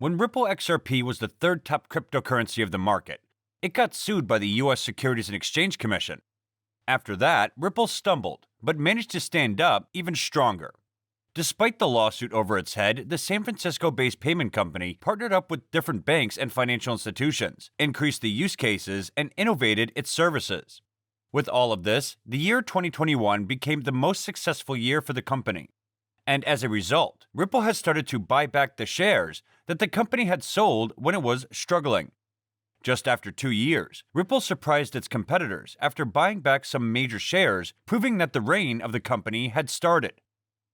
When Ripple XRP was the third top cryptocurrency of the market, it got sued by the US Securities and Exchange Commission. After that, Ripple stumbled, but managed to stand up even stronger. Despite the lawsuit over its head, the San Francisco-based payment company partnered up with different banks and financial institutions, increased the use cases, and innovated its services. With all of this, the year 2021 became the most successful year for the company. And as a result, Ripple has started to buy back the shares that the company had sold when it was struggling. Just after 2 years, Ripple surprised its competitors after buying back some major shares, proving that the reign of the company had started.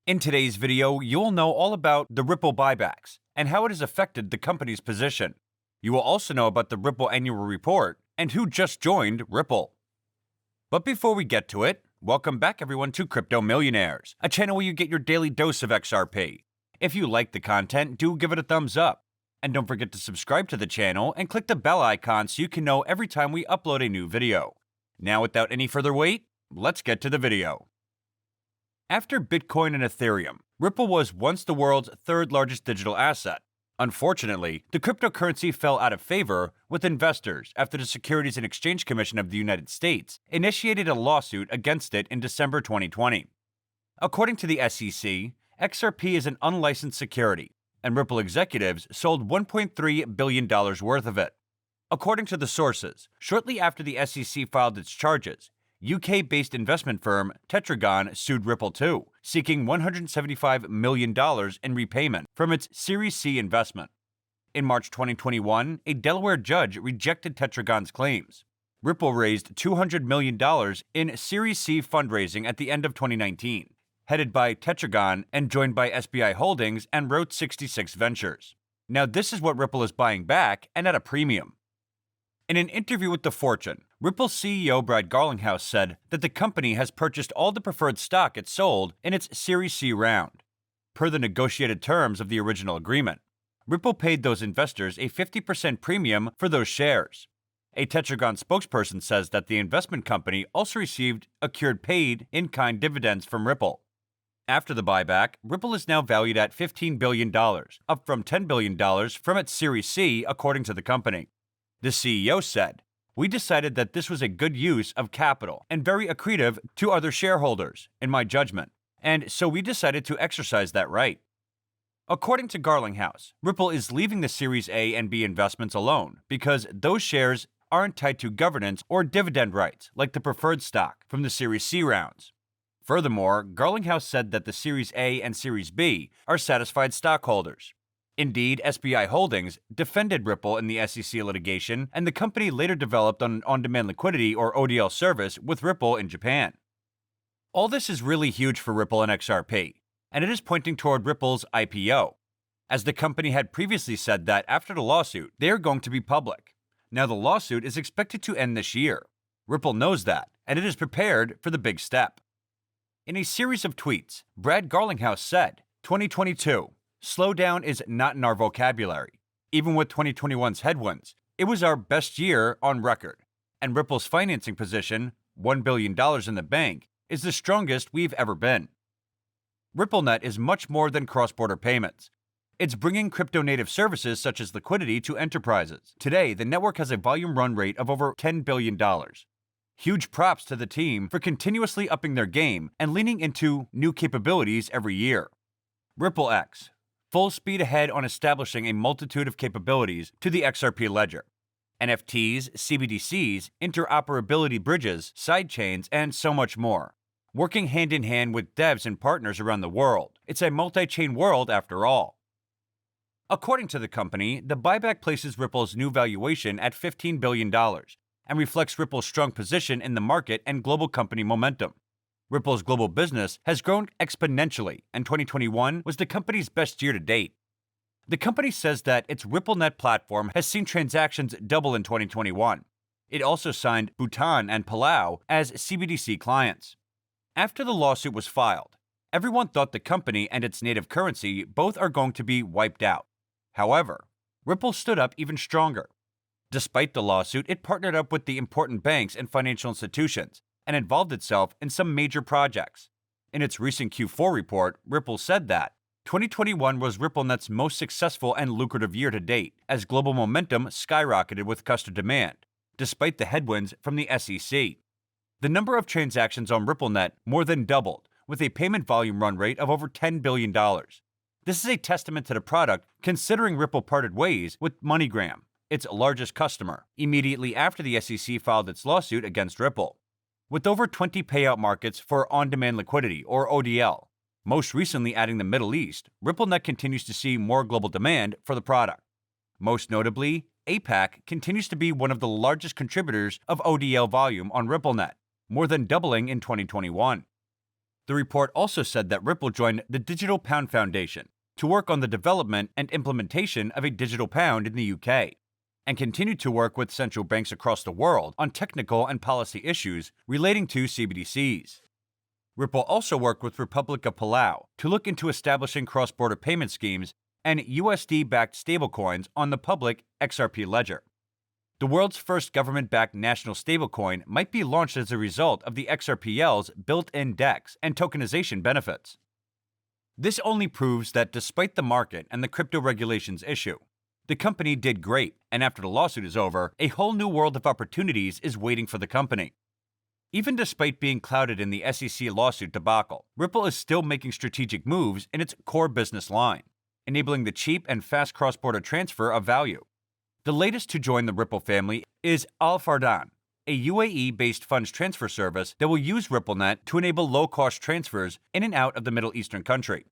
In today's video, you'll know all about the Ripple buybacks and how it has affected the company's position. You will also know about the Ripple annual report and who just joined Ripple. But before we get to it, welcome back everyone to Crypto Millionaires, a channel where you get your daily dose of XRP. If you like the content, do give it a thumbs up. And don't forget to subscribe to the channel and click the bell icon so you can know every time we upload a new video. Now without any further wait, let's get to the video. After Bitcoin and Ethereum, Ripple was once the world's third largest digital asset. Unfortunately, the cryptocurrency fell out of favor with investors after the Securities and Exchange Commission of the United States initiated a lawsuit against it in December 2020. According to the SEC, XRP is an unlicensed security, and Ripple executives sold $1.3 billion worth of it. According to the sources, shortly after the SEC filed its charges, UK-based investment firm Tetragon sued Ripple too, seeking $175 million in repayment from its Series C investment. In March 2021, a Delaware judge rejected Tetragon's claims. Ripple raised $200 million in Series C fundraising at the end of 2019, headed by Tetragon and joined by SBI Holdings and Route 66 Ventures. Now this is what Ripple is buying back, and at a premium. In an interview with The Fortune, Ripple's CEO Brad Garlinghouse said that the company has purchased all the preferred stock it sold in its Series C round. Per the negotiated terms of the original agreement, Ripple paid those investors a 50% premium for those shares. A Tetragon spokesperson says that the investment company also received accrued paid in-kind dividends from Ripple. After the buyback, Ripple is now valued at $15 billion, up from $10 billion from its Series C, according to the company. The CEO said, "We decided that this was a good use of capital and very accretive to other shareholders, in my judgment, and so we decided to exercise that right." According to Garlinghouse, Ripple is leaving the Series A and B investments alone because those shares aren't tied to governance or dividend rights like the preferred stock from the Series C rounds. Furthermore, Garlinghouse said that the Series A and Series B are satisfied stockholders. Indeed, SBI Holdings defended Ripple in the SEC litigation, and the company later developed an on-demand liquidity or ODL service with Ripple in Japan. All this is really huge for Ripple and XRP, and it is pointing toward Ripple's IPO, as the company had previously said that after the lawsuit, they are going to be public. Now the lawsuit is expected to end this year. Ripple knows that, and it is prepared for the big step. In a series of tweets, Brad Garlinghouse said, 2022, slowdown is not in our vocabulary. Even with 2021's headwinds, it was our best year on record, and Ripple's financing position, $1 billion in the bank, is the strongest we've ever been. RippleNet is much more than cross-border payments. It's bringing crypto-native services such as liquidity to enterprises. Today, the network has a volume run rate of over $10 billion. Huge props to the team for continuously upping their game and leaning into new capabilities every year. RippleX, full speed ahead on establishing a multitude of capabilities to the XRP ledger. NFTs, CBDCs, interoperability bridges, sidechains, and so much more. Working hand in hand with devs and partners around the world. It's a multi-chain world after all. According to the company, the buyback places Ripple's new valuation at $15 billion and reflects Ripple's strong position in the market and global company momentum. Ripple's global business has grown exponentially, and 2021 was the company's best year to date. The company says that its RippleNet platform has seen transactions double in 2021. It also signed Bhutan and Palau as CBDC clients. After the lawsuit was filed, everyone thought the company and its native currency both are going to be wiped out. However, Ripple stood up even stronger. Despite the lawsuit, it partnered up with the important banks and financial institutions and involved itself in some major projects. In its recent Q4 report, Ripple said that 2021 was RippleNet's most successful and lucrative year to date, as global momentum skyrocketed with customer demand, despite the headwinds from the SEC. The number of transactions on RippleNet more than doubled, with a payment volume run rate of over $10 billion. This is a testament to the product, considering Ripple parted ways with MoneyGram, its largest customer, immediately after the SEC filed its lawsuit against Ripple. With over 20 payout markets for on-demand liquidity, or ODL, most recently adding the Middle East, RippleNet continues to see more global demand for the product. Most notably, APAC continues to be one of the largest contributors of ODL volume on RippleNet, more than doubling in 2021. The report also said that Ripple joined the Digital Pound Foundation to work on the development and implementation of a digital pound in the UK, and continued to work with central banks across the world on technical and policy issues relating to CBDCs. Ripple also worked with Republic of Palau to look into establishing cross-border payment schemes and USD-backed stablecoins on the public XRP ledger. The world's first government-backed national stablecoin might be launched as a result of the XRPL's built-in DEX and tokenization benefits. This only proves that despite the market and the crypto regulations issue, the company did great, and after the lawsuit is over, a whole new world of opportunities is waiting for the company. Even despite being clouded in the SEC lawsuit debacle, Ripple is still making strategic moves in its core business line, enabling the cheap and fast cross-border transfer of value. The latest to join the Ripple family is Al Fardan, a UAE-based funds transfer service that will use RippleNet to enable low-cost transfers in and out of the Middle Eastern country.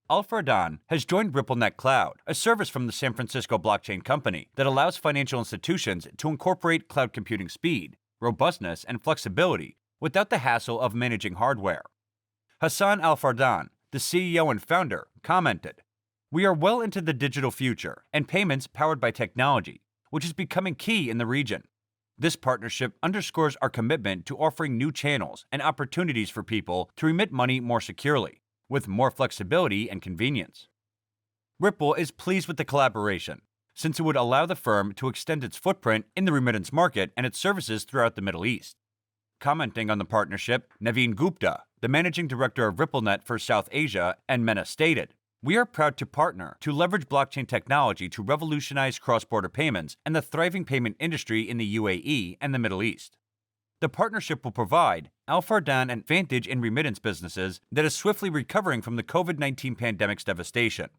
Al Fardan has joined RippleNet Cloud, a service from the San Francisco blockchain company that allows financial institutions to incorporate cloud computing speed, robustness, and flexibility without the hassle of managing hardware. Hassan Al Fardan, the CEO and founder, commented, "We are well into the digital future and payments powered by technology, which is becoming key in the region. This partnership underscores our commitment to offering new channels and opportunities for people to remit money more securely, with more flexibility and convenience." Ripple is pleased with the collaboration, since it would allow the firm to extend its footprint in the remittance market and its services throughout the Middle East. Commenting on the partnership, Naveen Gupta, the managing director of RippleNet for South Asia and MENA, stated, "We are proud to partner to leverage blockchain technology to revolutionize cross-border payments and the thriving payment industry in the UAE and the Middle East. The partnership will provide Al Fardan an advantage in remittance businesses that is swiftly recovering from the COVID-19 pandemic's devastation.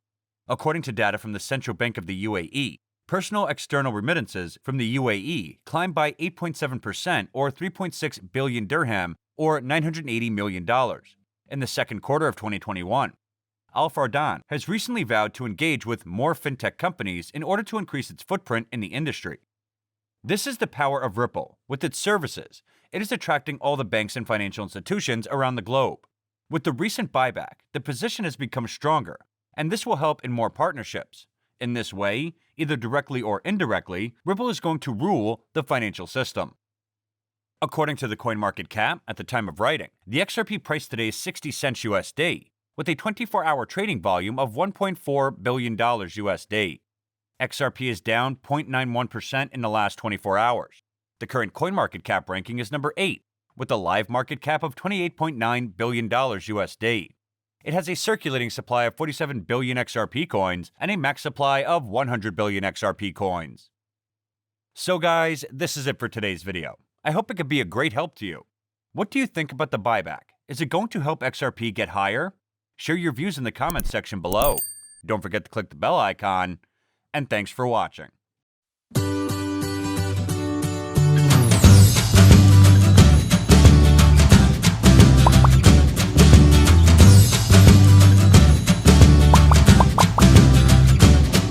According to data from the Central Bank of the UAE, personal external remittances from the UAE climbed by 8.7% or 3.6 billion dirham or $980 million in the second quarter of 2021. Al Fardan has recently vowed to engage with more fintech companies in order to increase its footprint in the industry. This is the power of Ripple. With its services, it is attracting all the banks and financial institutions around the globe. With the recent buyback, the position has become stronger, and this will help in more partnerships. In this way, either directly or indirectly, Ripple is going to rule the financial system. According to the CoinMarketCap, at the time of writing, the XRP price today is 60 cents USD, with a 24-hour trading volume of $1.4 billion USD. XRP is down 0.91% in the last 24 hours. The current CoinMarketCap ranking is number 8, with a live market cap of $28.9 billion USD. It has a circulating supply of 47 billion XRP coins and a max supply of 100 billion XRP coins. So guys, this is it for today's video. I hope it could be a great help to you. What do you think about the buyback? Is it going to help XRP get higher? Share your views in the comments section below. Don't forget to click the bell icon, and thanks for watching.